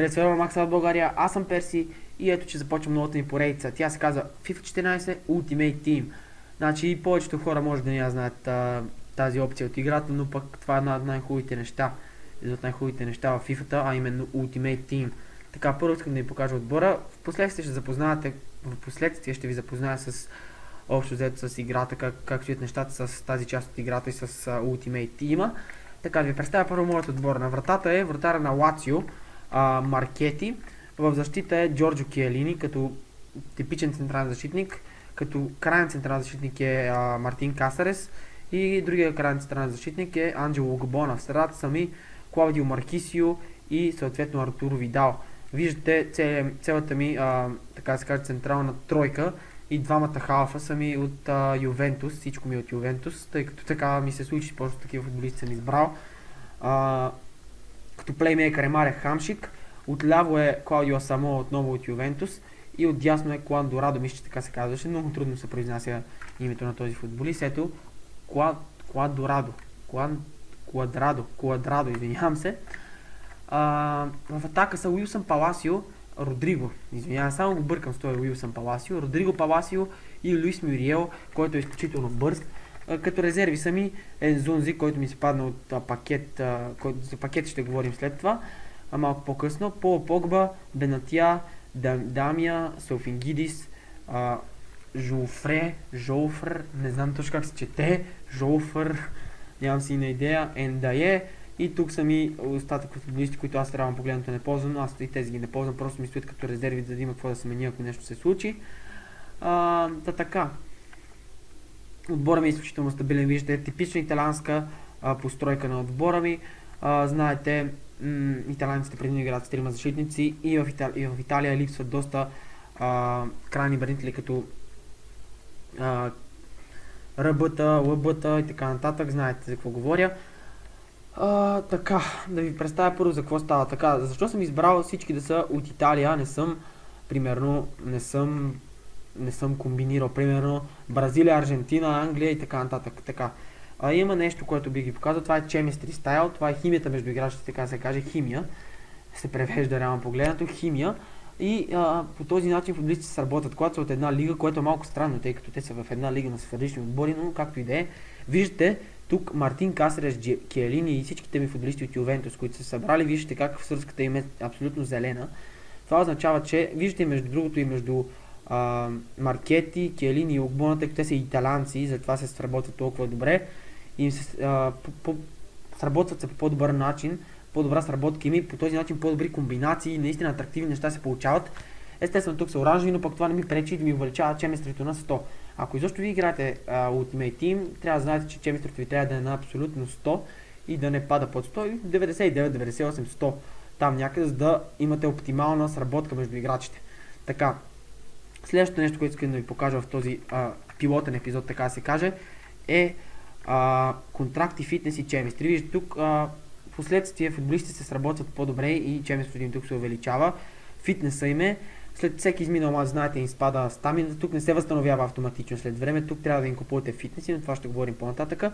Здравейте, Макс от България, аз съм Перси и ето че започвам новата ми поредица. Тя се казва FIFA 14 Ultimate Team. Значи повечето хора може да не я знаят тази опция от играта, но пък това е една от най-хубавите неща. Един от най-хубавите неща в FIFA-та, а именно Ultimate Team. Така, първо искам да ви покажа отбора. В последствие ще ви запозная с общо взето с играта, как стоят нещата с тази част от играта и с Ultimate Team. Така, да ви представя първо моят отбор. На вратата е вратаря на Лацио, Маркети. В защита е Джорджо Киелини, като типичен централен защитник. Като крайен централен защитник е Мартин Касарес. И другия крайен централен защитник е Анджело Габона. В средата са ми Клаудио Маркисио и съответно Артуро Видал. Виждате цялата ми, така да се каже, централна тройка. И двамата халфа са ми от Ювентус, всичко ми е от Ювентус, тъй като така ми се случи, просто такива футболисти съм избрал. Като плеймейкър е Маре Хамшик, отляво е Клаудио Асамо, отново от Ювентус, и отдясно е Клан Дорадо, мисля, че така се казваше, много трудно се произнася името на този футболист. Ето, Куадрадо, извинявам се. В атака са Уилсън Паласио, Родриго, извинявам, само го бъркам с този Уилсън Паласио, Родриго Паласио и Луис Мюриел, който е изключително бърз. Като резерви са ми Ензунзи, който ми се падна от пакет, за пакет ще говорим след това, малко по-късно. Пол Погба, Бенатия, Дамия, Селфингидис, Жоуфр, не знам точно как се чете, Жоуфър, нямам си на идея, Ендае. И тук са ми остатък от футболисти, които аз трябва погледнато не ползвам, но аз и тези ги не ползвам, просто ми стоят като резерви, за да има какво да се мени, ако нещо се случи. Така. Отбора ми е изключително стабилен, виждате, типична италианска постройка на отбора ми. Знаете, италианците предимно играят с трима защитници и в Италия липсват доста крайни бранители, като РБ-та, ЛБ-та и така нататък, знаете за какво говоря. Така, да ви представя първо за какво става. Така, защо съм избрал всички да са от Италия, не съм комбинирал, примерно Бразилия, Аржентина, Англия и така нататък. Така. Има нещо, което би ги показал, това е Chemistry Style, това е химията между играчите, така се каже, химия. Се превежда реално погледнато, химия. И по този начин футболистите се работят, когато са от една лига, което е малко странно, тъй като те са в една лига, но са в различни отбори, но както и да е. Виждате, тук Мартин Касарес, Киелини и всичките ми футболисти от Ювентус, които са събрали, виждате как свързката им е абсолютно зелена. Това означава, че виждате между другото и между Маркети, Киелини и Огбона, тъй като те са италианци, затова се сработват толкова добре. И сработват се по по-добър начин, по-добра сработка има и по този начин по-добри комбинации, наистина атрактивни неща се получават. Естествено тук са оранжеви, но пък това не ми пречи да ми увеличава чемистрито на 100. Ако изобщо ви играете Ultimate Team, трябва да знаете, че чемистрито ви трябва да е на абсолютно 100 и да не пада под 100 и 99, 98, 100 там някъде, за да имате оптимална сработка между играчите. Така, следващото нещо, което искам да ви покажа в този пилотен епизод, така да се каже, е контракти, фитнес и чемистри. Виждате тук в последствие футболистите се сработват по-добре и чемистрито им тук се увеличава. Фитнеса им е, след всеки изминал мач, знаете, им спада стамината, тук не се възстановява автоматично след време, тук трябва да им купувате фитнеси, но това ще говорим по-нататъка.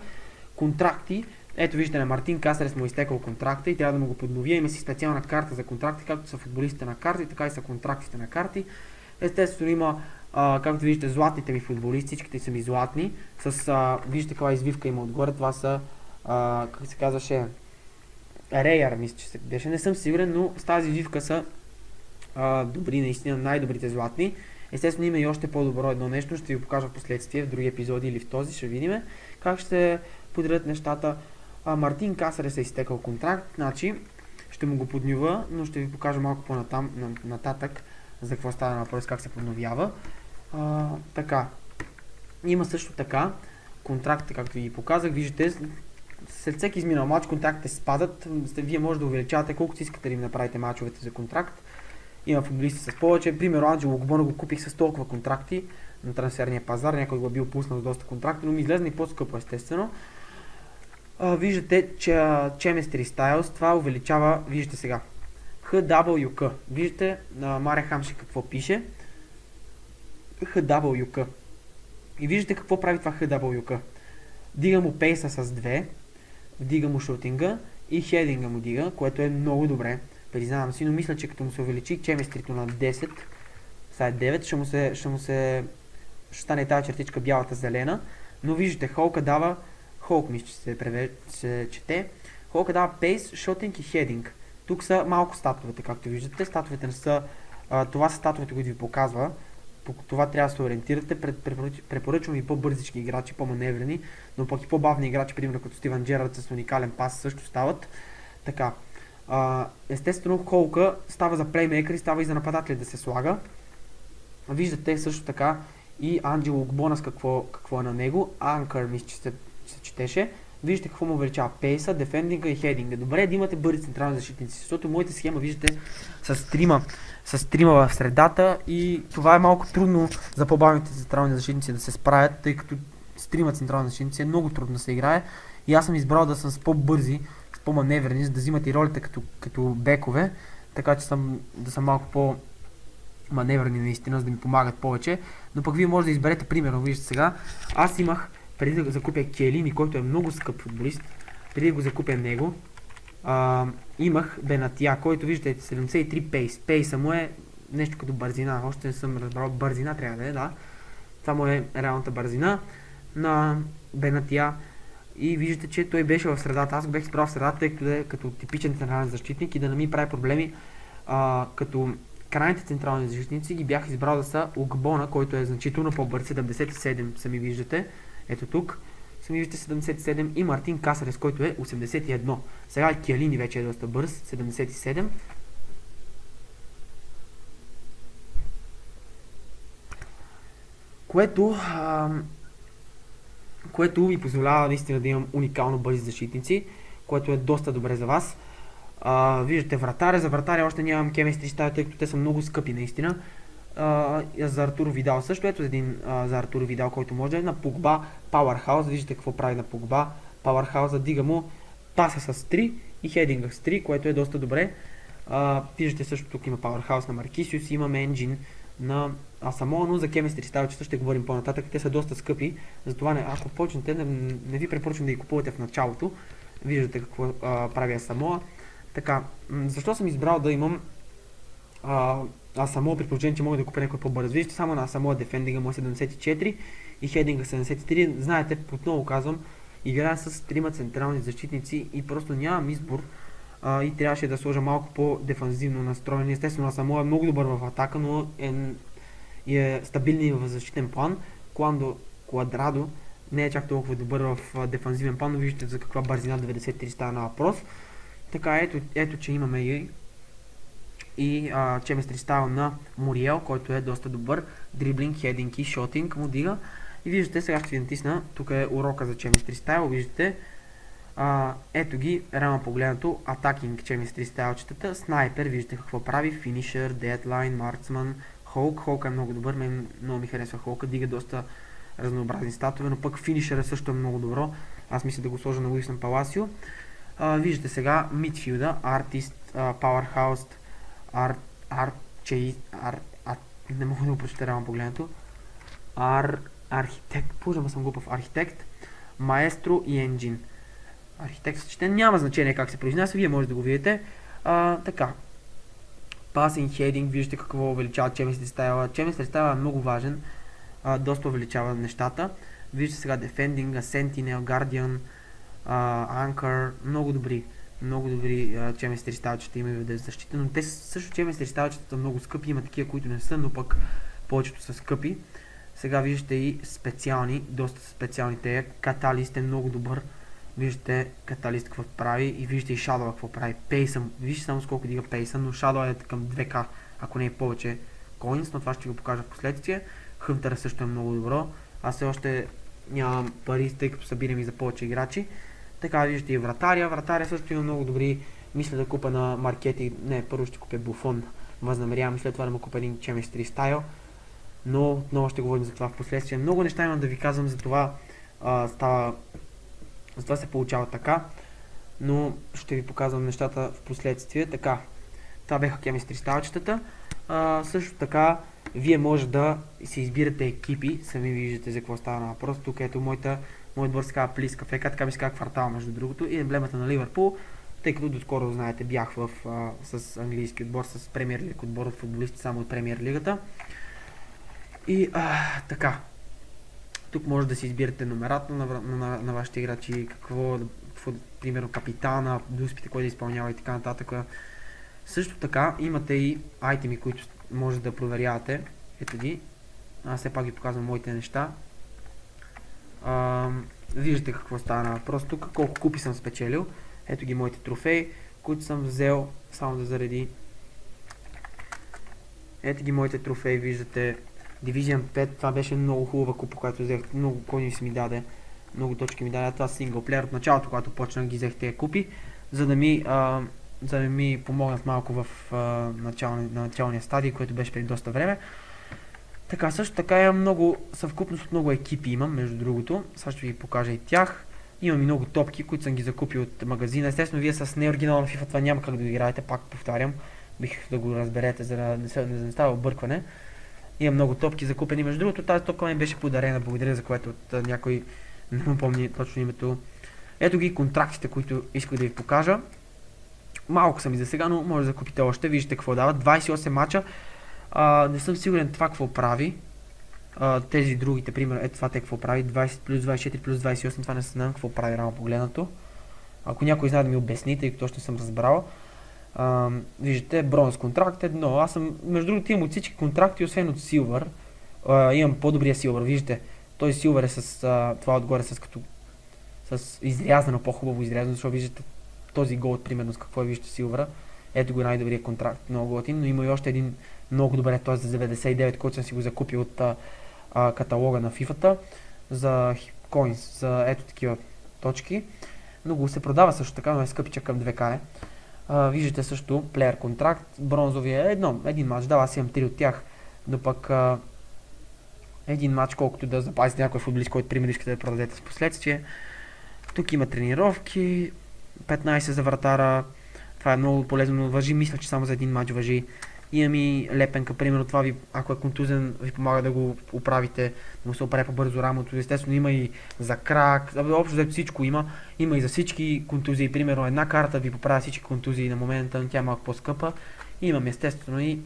Контракти, ето виждате на Мартин Касарес му изтекал контракта и трябва да му го подновя, има си специална карта за контракти, както са футболистите на карти, така и са контрактите на карти. Естествено има, както виждате, златните ми футболисти, всичките са ми златни, виждате каква извивка има отгоре, това са, как се казваше, Рейър, мисля, че се беше, не съм сигурен, но с тази извивка са добри, наистина най-добрите златни. Естествено има и още по-добро едно нещо, ще ви покажа в последствие, в други епизоди или в този, ще видим как ще подредят нещата. Мартин Касарес е изтекал контракт, значи ще му го поднова, но ще ви покажа малко по-нататък за какво става въпрос, как се подновява. Така, има също така контрактите, както ви показах, виждате, след всеки изминал матч контрактите спадат, вие може да увеличавате колкото искате да им направите мачовете за контракт. Има футболисти с повече, примерно Анджело Габона го купих с толкова контракти на трансферния пазар, някой го бил пуснал с доста контракти, но ми излезна и по-скъпо естествено. Виждате, че Chemistry Styles, това увеличава, виждате сега, HWK, виждате на Маре Хамшик какво пише, HWK. И виждате какво прави това HWK. Дига му пейса с 2, вдига му шутинга и хединга му дига, което е много добре. признавам си, но мисля, че като му се увеличи чемистрито на 10, сега е 9, ще стане тази чертичка бялата зелена, но виждате, Холк мисля, че се чете, Холка дава пейс, шотинг и хединг. Тук са малко статовете, както виждате, статовете не са, това са статовете, които ви показва, по това трябва да се ориентирате, препоръчвам и по-бързички играчи, по-маневрени, но пък и по-бавни играчи, примерно като Стивън Джерард с уникален пас също стават. Така, естествено Холка става за плеймейкър и става и за нападатели да се слага. Виждате също така и Анджело Огбонас какво е на него, Анкър мисля, че се четеше. Виждате какво му увеличава пейса, дефендинга и хединга. Добре е да имате бързи централни защитници, защото моята схема, виждате, с трима в средата и това е малко трудно за по-бавните централни защитници да се справят, тъй като с трима централни защитници е много трудно да се играе и аз съм избрал да съм с по-бързи, с по-маневрени, за да взимат и ролите като бекове, така че да съм малко по-маневрени наистина, за да ми помагат повече, но пък вие може да изберете примерно, виждате сега, аз имах преди да закупя Келини, който е много скъп футболист, преди да го закупя него, имах Бенатия, който виждате 73 пейс. Пейса му е нещо като бързина, още не съм разбрал, бързина трябва да е, да. Това му е реалната бързина на Бенатия и виждате, че той беше в средата. Аз го бех избрал в средата, тъй като е като типичен централен защитник и да не ми прави проблеми като крайните централни защитници ги бях избрал да са Огбона, който е значително по-бърз, 77 сами виждате. Ето тук сами виждате 77 и Мартин Касарес, който е 81. Сега и Киалини вече е доста бърз, 77. Което ми позволява наистина да имам уникално бързи защитници, което е доста добре за вас. Виждате вратаря, за вратаря още нямам chemistry стайл, тъй като те са много скъпи наистина. За Артуро Видал също, ето един за Артуро Видал, който може да е на Погба, Powerhouse, виждате какво прави на Погба, Powerhouse, дига му паса с 3 и хединга с 3, което е доста добре. Виждате също тук има Powerhouse на Маркисиус, имаме Engine на Асамоа, но за chemistry стайлчета ще говорим по-нататък, те са доста скъпи, затова ако почнете, не ви препоръчвам да ги купувате в началото, виждате какво прави Асамоа. Така, защо съм избрал да имам Асамоа, при положение, че мога да купя някой по-бърз. Виждате само на Асамоа дефендинга му е 74 и хединга 73. Знаете, отново казвам, играя с трима централни защитници и просто нямам избор и трябваше да сложа малко по-дефанзивно настроен. Естествено, Асамоа е много добър в атака, но е стабилен в защитен план. Квадрадо не е чак толкова добър в дефанзивен план, но виждате за каква бързина 93 става на въпрос. Така, ето че имаме и chemistry стайл на Муриел, който е доста добър. Дриблинг, хединг и шотинг му дига. И виждате, сега ще ви натисна, тук е урока за chemistry стайл, виждате. Ето ги, реално погледнато, атакинг chemistry стайлчетата, снайпер, виждате какво прави, финишър, дедлайн, марксман, Холк. Холк е много добър, много ми харесва Холка, дига доста разнообразни статове, но пък финишър също е много добро. Аз мисля да го сложа на Уилсън Паласио. Виждате сега мидфилда, артист, Powerhouse, не мога да го прочета реално погледнато. Архитект, пожалуйста съм глупав, архитект, маестро и енджин. Архитект се чете, няма значение как се произнася, вие може да го видите. Така. Passing, heading, виждате какво увеличава chemistry стайла. Chemistry стайла е много важен, доста увеличава нещата. Виждате сега Defending, Sentinel, Guardian, Anchor, много добри chemistry стайлчета има и в защита, но те също chemistry стайлчета са много скъпи, има такива, които не са, но пък повечето са скъпи. Сега виждате и специални, доста специални те. Каталист е много добър. Виждате Каталист какво прави и виждате и Shadow какво прави. Пейса, вижте само с колко дига пейса, но Shadow е към 2К, ако не е повече coins, но това ще го покажа в последствие. Hunter също е много добро. Аз все още нямам пари, тъй като събирам и за повече играчи. Така виждате и вратаря. Вратаря също има много добри. Мисля да купа на маркети. Не, първо ще купя Буфон. Възнамерявам след това да му купя един chemistry стайл. Но отново ще говорим за това в последствие. Много неща имам да ви казвам, за това затова се получава така. Но ще ви показвам нещата в последствие. Така, това беха chemistry стайлчетата. Също така, вие може да си избирате екипи. Сами виждате за какво става на въпрос. Тук ето моят отбор се казва Плис Кафе, така ми се казва Квартал между другото. И емблемата на Ливърпул. тъй като доскоро, знаете, бях с английски отбор, с Премиер Лиг отбор от футболисти само от Премиер Лигата. И така, тук може да си избирате номерата на вашите играчи, какво, примерно капитана, дуспите, кой да изпълнява и така нататък. Също така имате и айтеми, които може да проверявате. Ето ги. Аз все пак ви показвам моите неща. Виждате какво стана. Просто тук колко купи съм спечелил. Ето ги моите трофеи, които съм взел. Само да зареди. Ето ги моите трофеи, виждате. Division 5, това беше много хубава купа, която взех. Много кони си ми даде. Много точки ми даде. Това синглплеер от началото, когато почнах ги взех тези купи, за да ми помогнат малко в началния стадий, което беше преди доста време. Така, също така имам много съвкупност от много екипи имам, между другото. Сега ще ви покажа и тях. Имам и много топки, които съм ги закупил от магазина. Естествено, вие с неоригинална FIFA това няма как да играете, пак повтарям. Бих да го разберете, за да не става объркване. Имам много топки закупени. Между другото, тази топка ми беше подарена, благодаря за което от някой, не му помни точно името. Ето ги контрактите, които исках да ви покажа. Малко са ми за сега, но може да купите още. Виждате какво дават. 28 мача. Не съм сигурен това какво прави. Тези другите, примерно, ето това те какво прави. 20 плюс 24 плюс 28, това не знам какво прави рано погледнато. Ако някой знае да ми обясни, тъй като точно съм разбрал. Виждате, бронз контракт едно. Аз съм, между другото, имам от всички контракти, освен от силвър. Имам по-добрия силвър. Виждате, този силвър е с това отгоре с изрязано, по-хубаво изрязано, защото виждате този голд, примерно с какво виждате силвъра. Ето го най-добрият контракт, много готин, но има и още един много добре, т.е. за 99, който съм си го закупил от каталога на FIFA-та, за coins, за ето такива точки. Много се продава също така, но е скъпича към 2К. Виждате също плеер контракт, бронзовия е един матч, да, аз имам 3 от тях, но пък един матч, колкото да запазите някой футболист, който примерно искате да продадете с последствие. Тук има тренировки, 15 за вратара, това е много полезно, но важи, мисля, че само за един матч важи. Имам и лепенка, примерно това ви, ако е контузен, ви помага да го оправите, да му се оправи по-бързо рамото. Естествено има и за крак, общо взето всичко има. Има и за всички контузии, примерно една карта ви поправя всички контузии на момента, но тя е малко по-скъпа. Имам естествено и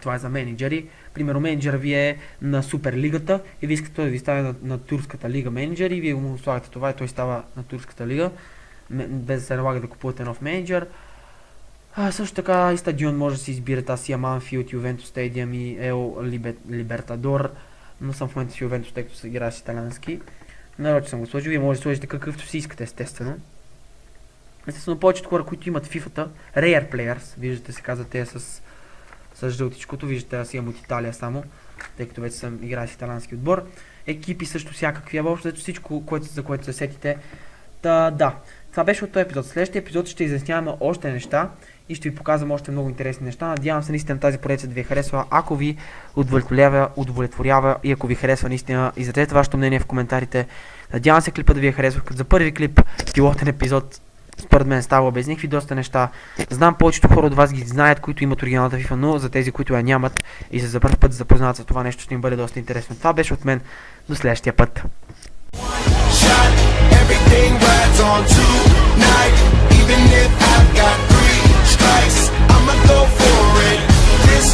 това е за менеджери. Примерно менеджера ви е на Суперлигата и ви искате да ви ставя на Турската лига менеджер и вие му слагате това и той става на Турската лига, без да се налага да купувате нов менеджер. Също така и стадион може да си избирате. Аз имам Анфилд, Ювентус Стадиум и Ел Либертадор, но съм в момента с Ювентус, тъй като се играе с италиански. Нарочно съм го сложил, вие може да сложите какъвто си искате, естествено. Естествено, повечето хора, които имат FIFA-та, Rare Players, виждате се казва те с жълтичкото, виждате аз имам от Италия само, тъй като вече съм играл с италиански отбор. Екипи също всякакви, въобще всичко, за което се сетите. Да, това беше от този епизод. Следващия епизод ще изясняваме още неща и ще ви показвам още много интересни неща. Надявам се наистина тази поредица да ви е харесва. Ако ви удовлетворява и ако ви харесва наистина, изразете вашето мнение в коментарите. Надявам се клипа да ви е харесва. Като за първи клип, пилотен епизод, според мен става без никакви доста неща. Знам, повечето хора от вас ги знаят, които имат оригиналната FIFA, но за тези, които я нямат и за първи път да запознават за това нещо, ще им бъде доста интересно. Това беше от мен. До следващия път. Everything rides on tonight. Even if I've got 3 strikes, I'ma go for it. This